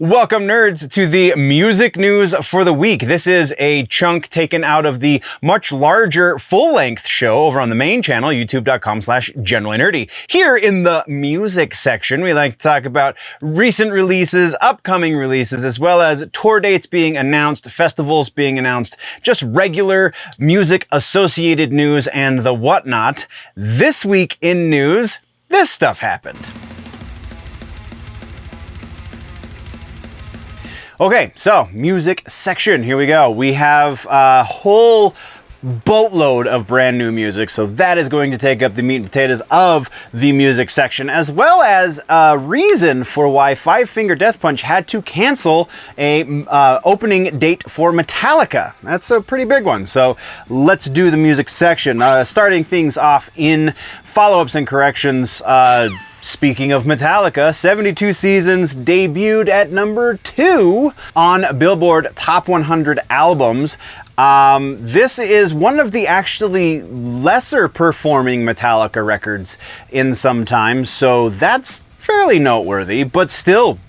Welcome, nerds, to the music news for the week. This is a chunk taken out of the much larger full-length show over on the main channel, youtube.com/generallynerdy. Here in the music section, we like to talk about recent releases, upcoming releases, as well as tour dates being announced, festivals being announced, just regular music-associated news and the whatnot. This week in news, this stuff happened. Okay, so music section, here we go. We have a whole boatload of brand new music, so that is going to take up the meat and potatoes of the music section, as well as a reason for why Five Finger Death Punch had to cancel a opening date for Metallica. That's a pretty big one, so let's do the music section. Starting things off in follow-ups and corrections, speaking of Metallica, 72 Seasons debuted at number 2 on Billboard Top 100 Albums. This is one of the actually lesser performing Metallica records in some time, so that's fairly noteworthy, but still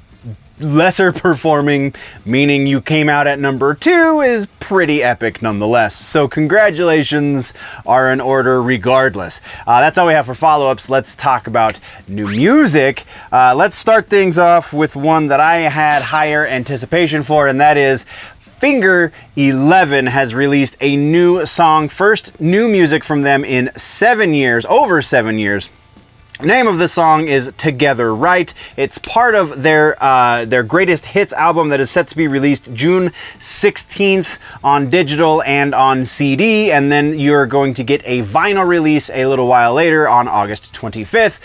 lesser performing, meaning you came out at number 2, is pretty epic nonetheless. So congratulations are in order regardless. That's all we have for follow-ups. Let's talk about new music. Let's start things off with one that I had higher anticipation for, and that is Finger 11 has released a new song. First new music from them in 7 years, over 7 years. Name of the song is Together Right. It's part of their greatest hits album that is set to be released June 16th on digital and on CD, and then you're going to get a vinyl release a little while later on August 25th.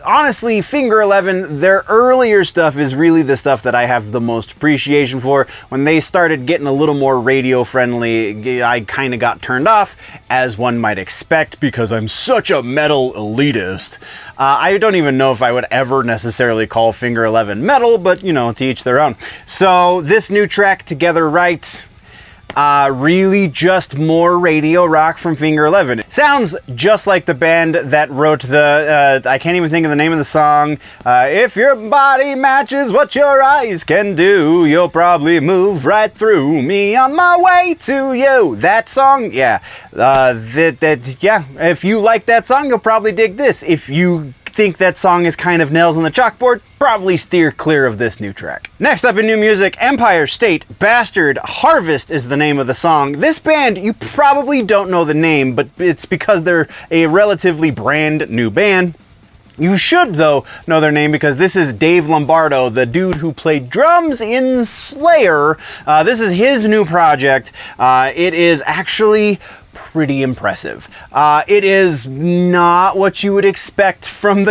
Honestly, Finger 11, their earlier stuff is really the stuff that I have the most appreciation for. When they started getting a little more radio friendly, I kind of got turned off, as one might expect, because I'm such a metal elitist. I don't even know if I would ever necessarily call Finger 11 metal, but you know, to each their own. So this new track, Together Right, really just more radio rock from Finger 11. Sounds just like the band that wrote the, I can't even think of the name of the song. If your body matches what your eyes can do, you'll probably move right through me on my way to you. That song, yeah. Yeah, if you like that song, you'll probably dig this. If you think that song is kind of nails on the chalkboard, probably steer clear of this new track. Next up in new music, Empire State Bastard Harvest is the name of the song. This band, you probably don't know the name, but it's because they're a relatively brand new band. You should, though, know their name because this is Dave Lombardo, the dude who played drums in Slayer. This is his new project. It is actually pretty impressive. It is not what you would expect from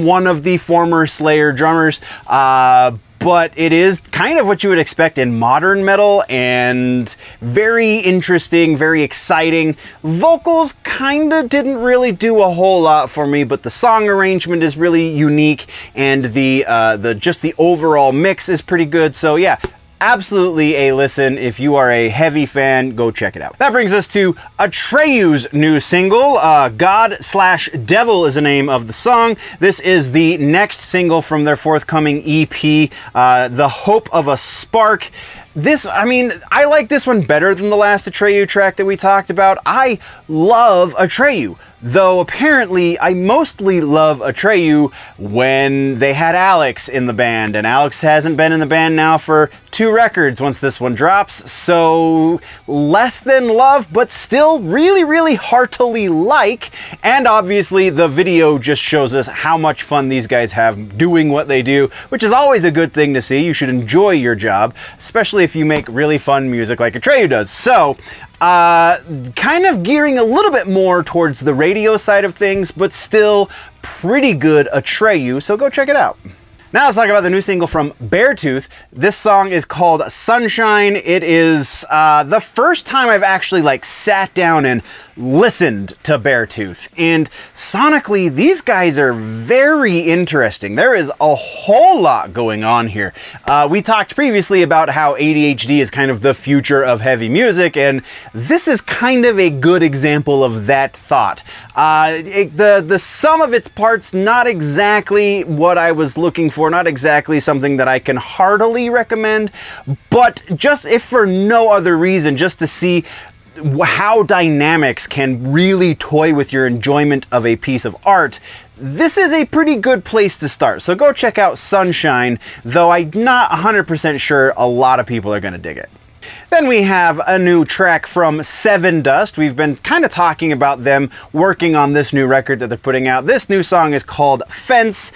one of the former Slayer drummers, but it is kind of what you would expect in modern metal, and very interesting, very exciting. Vocals kind of didn't really do a whole lot for me, but the song arrangement is really unique, and just the overall mix is pretty good. So yeah, absolutely a listen. If you are a heavy fan, go check it out. That brings us to Atreyu's new single. God/Devil is the name of the song. This is the next single from their forthcoming EP, The Hope of a Spark. I like this one better than the last Atreyu track that we talked about. I love Atreyu, though apparently I mostly love Atreyu when they had Alex in the band, and Alex hasn't been in the band now for 2 records once this one drops, so less than love, but still really, really heartily like. And obviously the video just shows us how much fun these guys have doing what they do, which is always a good thing to see. You should enjoy your job, especially if you make really fun music like Atreyu does. So kind of gearing a little bit more towards the radio side of things, but still pretty good Atreyu, so go check it out. Now let's talk about the new single from Beartooth. This song is called Sunshine. It is the first time I've actually sat down and listened to Beartooth. And sonically, these guys are very interesting. There is a whole lot going on here. We talked previously about how ADHD is kind of the future of heavy music, and this is kind of a good example of that thought. The sum of its parts, not exactly what I was looking for, not exactly something that I can heartily recommend, but just if for no other reason, just to see how dynamics can really toy with your enjoyment of a piece of art, this is a pretty good place to start. So go check out Sunshine, though I'm not 100% sure a lot of people are going to dig it. Then we have a new track from Sevendust. We've been kind of talking about them working on this new record that they're putting out. This new song is called Fence.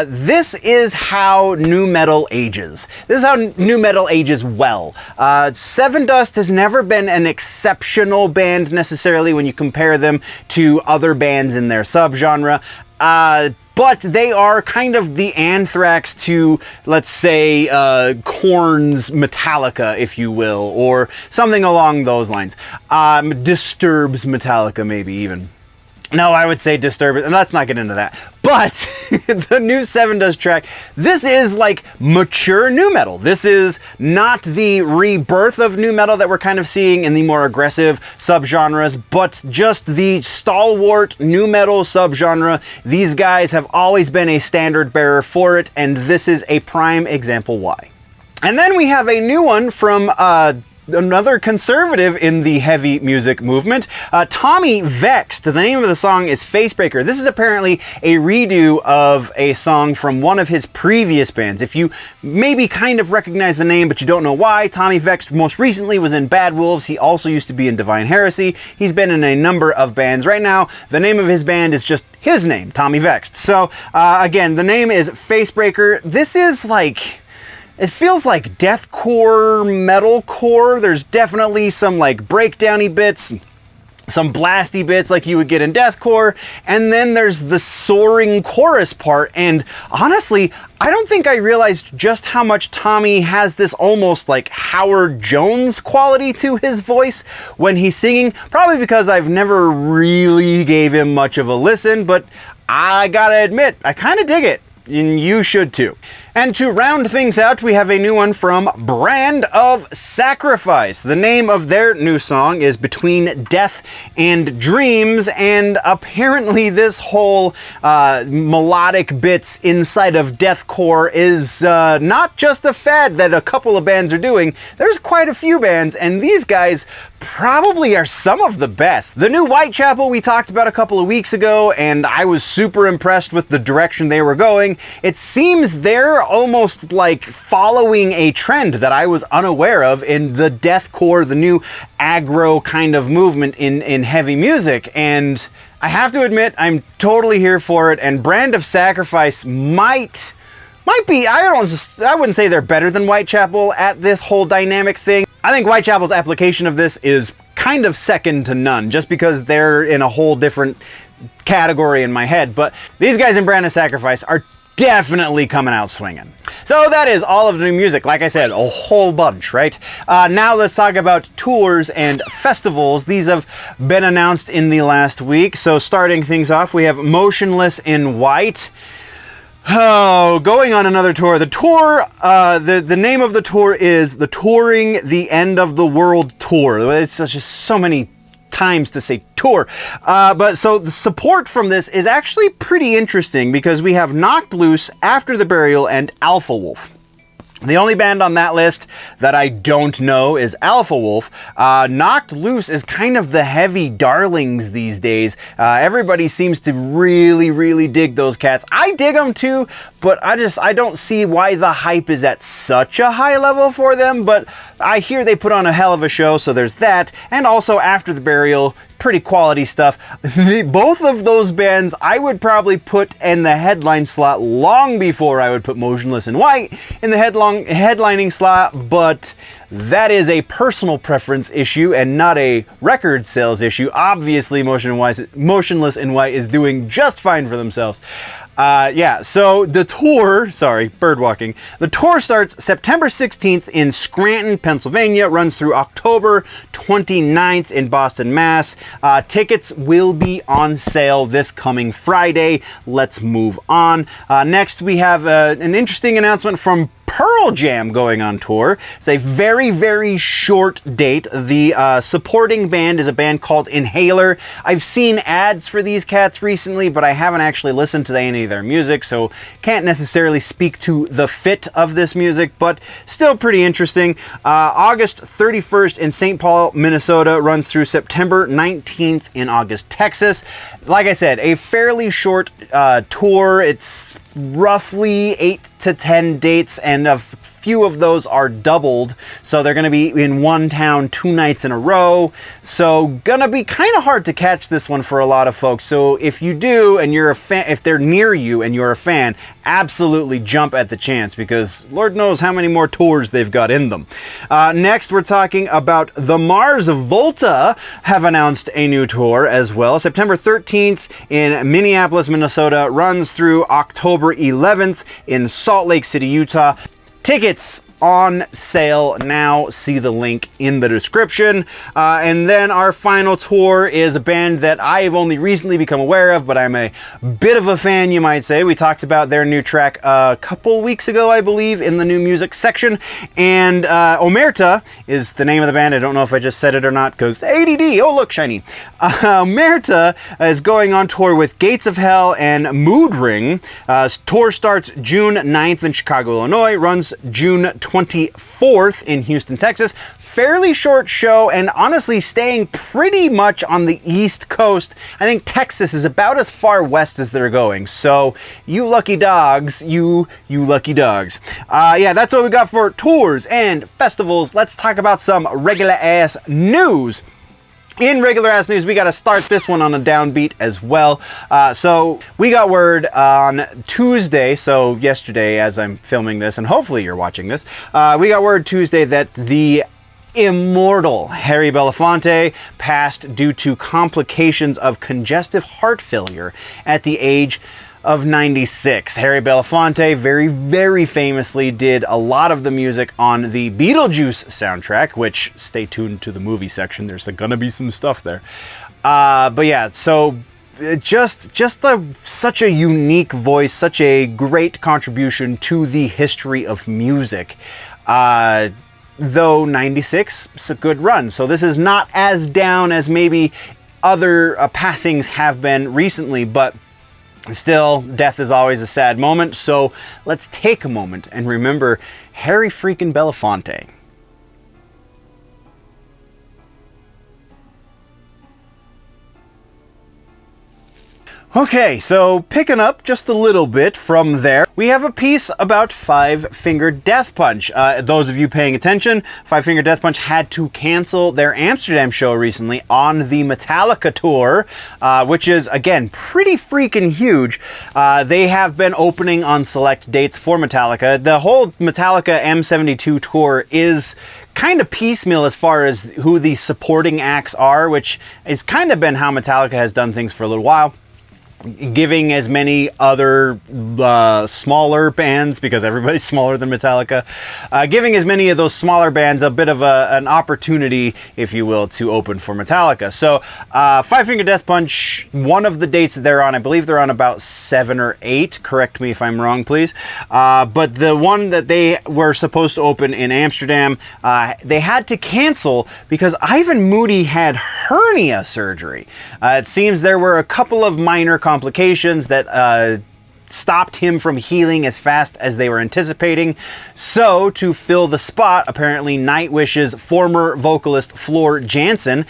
This is how nu metal ages. This is how nu metal ages well. Sevendust has never been an exceptional band necessarily when you compare them to other bands in their subgenre. But they are kind of the Anthrax to, let's say, Korn's Metallica, if you will, or something along those lines. Disturbed's Metallica, maybe even. No, I would say Disturbed, and let's not get into that. But the new Sevendust track, this is like mature nu metal. This is not the rebirth of nu metal that we're kind of seeing in the more aggressive subgenres, but just the stalwart nu metal subgenre. These guys have always been a standard bearer for it, and this is a prime example why. And then we have a new one from another conservative in the heavy music movement, Tommy Vexed. The name of the song is Facebreaker. This is apparently a redo of a song from one of his previous bands. If you maybe kind of recognize the name, but you don't know why, Tommy Vexed most recently was in Bad Wolves. He also used to be in Divine Heresy. He's been in a number of bands. Right now, the name of his band is just his name, Tommy Vexed. So, again, the name is Facebreaker. This is like... It feels like deathcore, metalcore. There's definitely some like breakdowny bits, some blasty bits like you would get in deathcore, and then there's the soaring chorus part. And honestly, I don't think I realized just how much Tommy has this almost like Howard Jones quality to his voice when he's singing, probably because I've never really gave him much of a listen, but I gotta admit, I kind of dig it, and you should too. And to round things out, we have a new one from Brand of Sacrifice. The name of their new song is Between Death and Dreams, and apparently this whole melodic bits inside of deathcore is not just a fad that a couple of bands are doing. There's quite a few bands, and these guys probably are some of the best. The new Whitechapel we talked about a couple of weeks ago, and I was super impressed with the direction they were going. It seems they're almost like following a trend that I was unaware of in the deathcore, the new aggro kind of movement in heavy music, and I have to admit I'm totally here for it. And Brand of Sacrifice might be, I wouldn't say they're better than Whitechapel at this whole dynamic thing. I think Whitechapel's application of this is kind of second to none, just because they're in a whole different category in my head. But these guys in Brand of Sacrifice are definitely coming out swinging. So that is all of the new music. Like I said, a whole bunch, right? Now let's talk about tours and festivals. These have been announced in the last week. So starting things off, we have Motionless in White. Oh, going on another tour. The tour, the name of the tour is the Touring the End of the World Tour. It's just so many times to say tour. But so the support from this is actually pretty interesting because we have Knocked Loose, After the Burial, and Alpha Wolf. The only band on that list that I don't know is Alpha Wolf. Knocked Loose is kind of the heavy darlings these days. Everybody seems to really, really dig those cats. I dig them too, but I don't see why the hype is at such a high level for them, but I hear they put on a hell of a show, so there's that. And also After the Burial, pretty quality stuff. Both of those bands I would probably put in the headline slot long before I would put Motionless in White in the headlining slot, but that is a personal preference issue and not a record sales issue. Obviously, Motionless in White is doing just fine for themselves. Yeah, so the tour, sorry, bird walking. The tour starts September 16th in Scranton, Pennsylvania, runs through October 29th in Boston, Mass. Tickets will be on sale this coming Friday. Let's move on. Next, we have an interesting announcement from Pearl Jam going on tour. It's a very, very short date. The supporting band is a band called Inhaler. I've seen ads for these cats recently, but I haven't actually listened to any of their music, so can't necessarily speak to the fit of this music, but still pretty interesting. August 31st in St. Paul, Minnesota, runs through September 19th in August, Texas. Like I said, a fairly short tour. It's roughly 8 to 10 dates, and a few of those are doubled, so they're going to be in one town 2 nights in a row, so gonna be kind of hard to catch this one for a lot of folks. So if you do, and you're a fan, if they're near you and you're a fan, absolutely jump at the chance, because Lord knows how many more tours they've got in them. Next, we're talking about the Mars. Volta have announced a new tour as well. September 13th in Minneapolis, Minnesota, runs through October 11th in Salt Lake City, Utah. Tickets on sale now. See the link in the description. And then our final tour is a band that I've only recently become aware of, but I'm a bit of a fan, you might say. We talked about their new track a couple weeks ago, I believe, in the new music section. And Omerta is the name of the band. I don't know if I just said it or not, because ADD, oh look, shiny. Omerta is going on tour with Gates of Hell and Moodring. Tour starts June 9th in Chicago, Illinois, runs June 24th in Houston, Texas. Fairly short show, and honestly staying pretty much on the East Coast. I think Texas is about as far west as they're going. So you lucky dogs, you lucky dogs. Yeah, that's what we got for tours and festivals. Let's talk about some regular ass news. In regular ass news, we got to start this one on a downbeat as well. So we got word on Tuesday, so yesterday as I'm filming this, and hopefully you're watching this, we got word Tuesday that the immortal Harry Belafonte passed due to complications of congestive heart failure at the age of 96. Harry Belafonte very, very famously did a lot of the music on the Beetlejuice soundtrack, which, stay tuned to the movie section, there's gonna be some stuff there. But yeah, so such a unique voice, such a great contribution to the history of music. Though 96, it's a good run. So this is not as down as maybe other passings have been recently, but still, death is always a sad moment, so let's take a moment and remember Harry freaking Belafonte. Okay, so picking up just a little bit from there, we have a piece about Five Finger Death Punch. Those of you paying attention, Five Finger Death Punch had to cancel their Amsterdam show recently on the Metallica tour, which is, again, pretty freaking huge. They have been opening on select dates for Metallica. The whole Metallica M72 tour is kind of piecemeal as far as who the supporting acts are, which has kind of been how Metallica has done things for a little while. Giving as many other smaller bands, because everybody's smaller than Metallica, giving as many of those smaller bands a bit of an opportunity, if you will, to open for Metallica. So Five Finger Death Punch, one of the dates that they're on, I believe they're on about 7 or 8, correct me if I'm wrong, please, but the one that they were supposed to open in Amsterdam, they had to cancel because Ivan Moody had hernia surgery. It seems there were a couple of minor complications that stopped him from healing as fast as they were anticipating. So, to fill the spot, apparently Nightwish's former vocalist Floor Jansen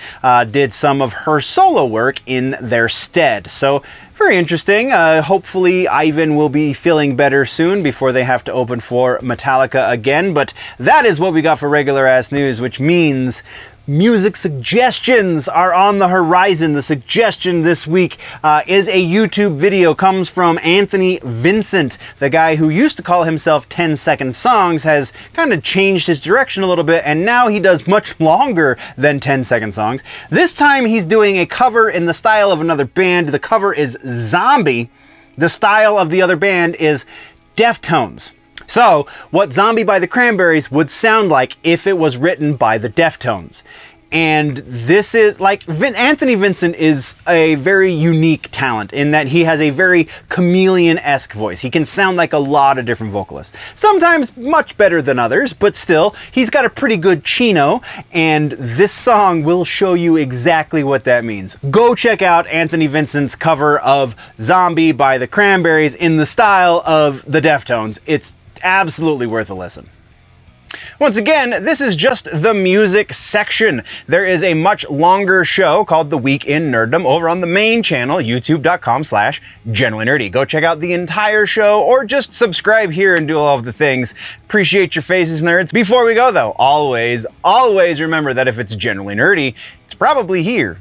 did some of her solo work in their stead. So, very interesting. Hopefully Ivan will be feeling better soon before they have to open for Metallica again. But that is what we got for regular ass news, which means music suggestions are on the horizon. The suggestion this week is a YouTube video. Comes from Anthony Vincent, the guy who used to call himself 10-second songs, has kind of changed his direction a little bit, and now he does much longer than 10-second songs. This time he's doing a cover in the style of another band. The cover is Zombie, The style of the other band is Deftones. So, what Zombie by the Cranberries would sound like if it was written by the Deftones. And this is, like, Anthony Vincent is a very unique talent in that he has a very chameleon-esque voice. He can sound like a lot of different vocalists. Sometimes much better than others, but still, he's got a pretty good chino, and this song will show you exactly what that means. Go check out Anthony Vincent's cover of Zombie by the Cranberries in the style of the Deftones. It's absolutely worth a listen. Once again, this is just the music section. There is a much longer show called The Week in Nerddom over on the main channel, youtube.com/generallynerdy. Go check out the entire show or just subscribe here and do all of the things. Appreciate your faces, nerds. Before we go though, always remember that if it's generally nerdy, it's probably here.